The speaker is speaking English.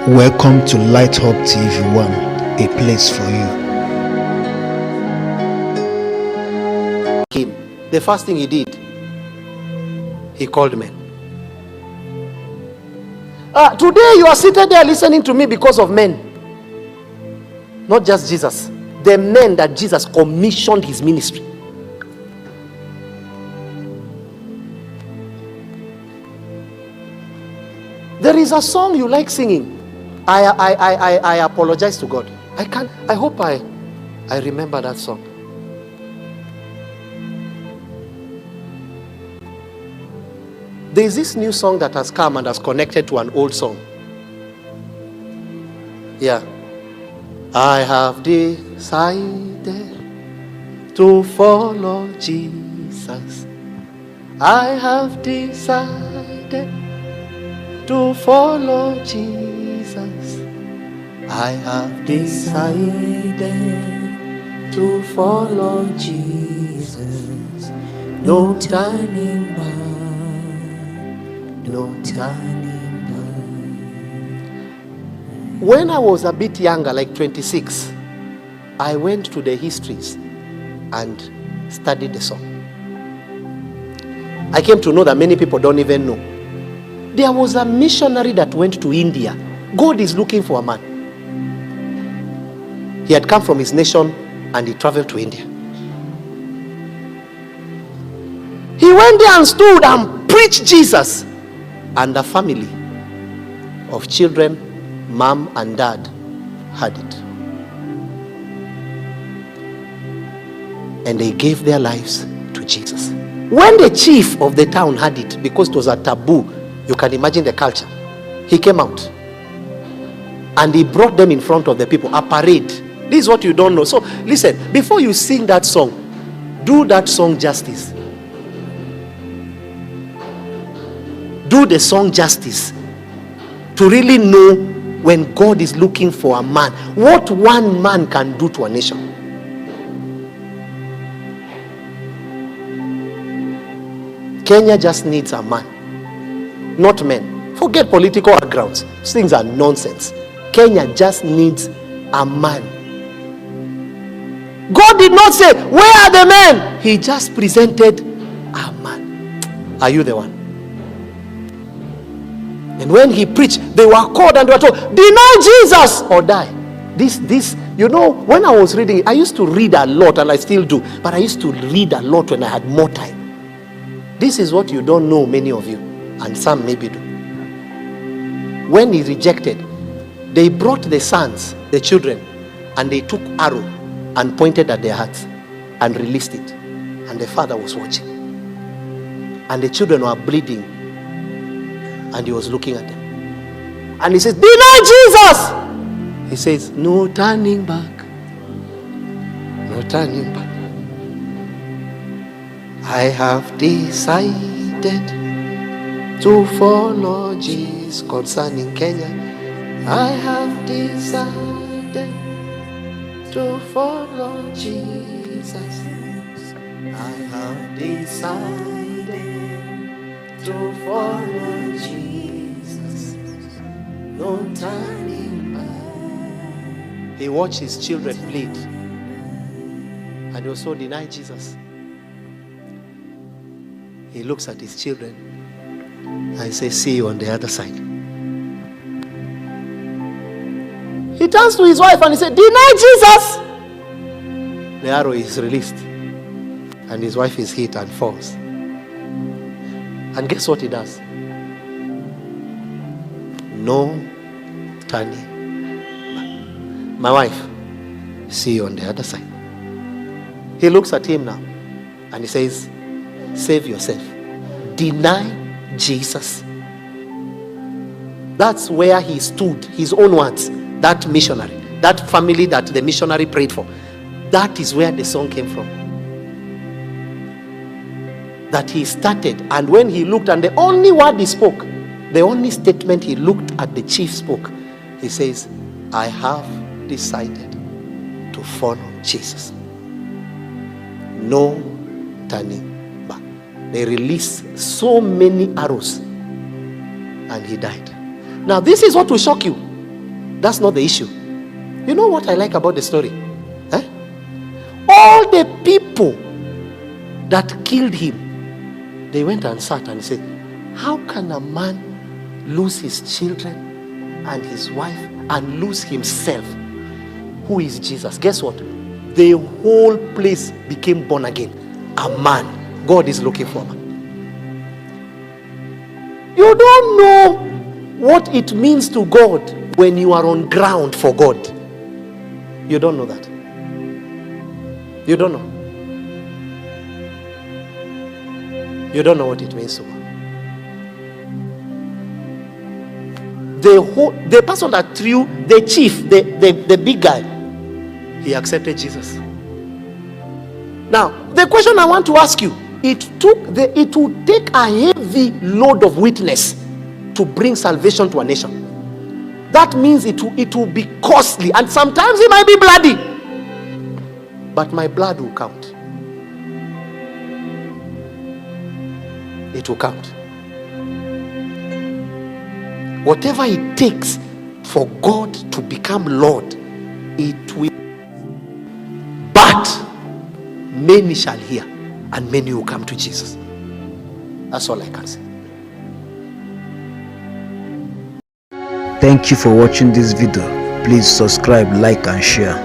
Welcome to Light Up TV 1, a place for you. The first thing he did, he called men. Today you are seated there listening to me because of men. Not just Jesus. The men that Jesus commissioned his ministry. There is a song you like singing. I apologize to God. I hope I remember that song. There is this new song that has come and has connected to an old song. Yeah. I have decided to follow Jesus. I have decided to follow Jesus. I have decided to follow Jesus. No turning back, no turning back. When I was a bit younger, like 26, I went to the histories and studied the song. I came to know that many people don't even know. There was a missionary that went to India. God is looking for a man. He had come from his nation and he traveled to India. He went there and stood and preached Jesus. And a family of children, mom and dad, heard it. And they gave their lives to Jesus. When the chief of the town heard it, because it was a taboo, you can imagine the culture, he came out and he brought them in front of the people, a parade. This is what you don't know. So listen, before you sing that song, do that song justice. Do the song justice to really know when God is looking for a man, what one man can do to a nation. Kenya just needs a man, not men. Forget political backgrounds. These things are nonsense. Kenya just needs a man. God did not say, where are the men? He just presented a man. Are you the one? And when he preached, they were called and they were told, deny Jesus or die. This, you know, when I was reading it, I used to read a lot, and I still do, but I used to read a lot when I had more time. This is what you don't know, many of you, and some maybe do. When he rejected, they brought the sons, the children, and they took arrow and pointed at their hearts and released it. And the father was watching. And the children were bleeding. And he was looking at them. And he says, deny Jesus! He says, no turning back. No turning back. I have decided to follow Jesus concerning Kenya. I have decided to follow Jesus. I have decided to follow Jesus. No turning back. He watched his children bleed and he also denied Jesus. He looks at his children and says, see you on the other side. He turns to his wife and he said, deny Jesus. The arrow is released and his wife is hit and falls. And guess what he does? No turning back. My wife, see you on the other side. He looks at him now and he says, save yourself. Deny Jesus. That's where he stood, his own words. That missionary, that family that the missionary prayed for, that is where the song came from. That he started, and when he looked, and the only word he spoke, the only statement he looked at the chief spoke, he says, I have decided to follow Jesus. No turning back. They released so many arrows and he died. Now this is what will shock you. That's not the issue. You know what I like about the story? All the people that killed him, they went and sat and said, how can a man lose his children and his wife and lose himself, who is Jesus? Guess what? The whole place became born again. A man. God is looking for a man. You don't know what it means to God when you are on ground for God. You don't know that. You don't know. You don't know what it means to God. The person that threw, the chief, the big guy, he accepted Jesus. Now, the question I want to ask you, it would take a heavy load of witness to bring salvation to a nation. That means it will be costly, and sometimes it might be bloody, but my blood will count. It will count. Whatever it takes for God to become Lord, it will. But many shall hear, and many will come to Jesus. That's all I can say. Thank you for watching this video. Please subscribe, like and share.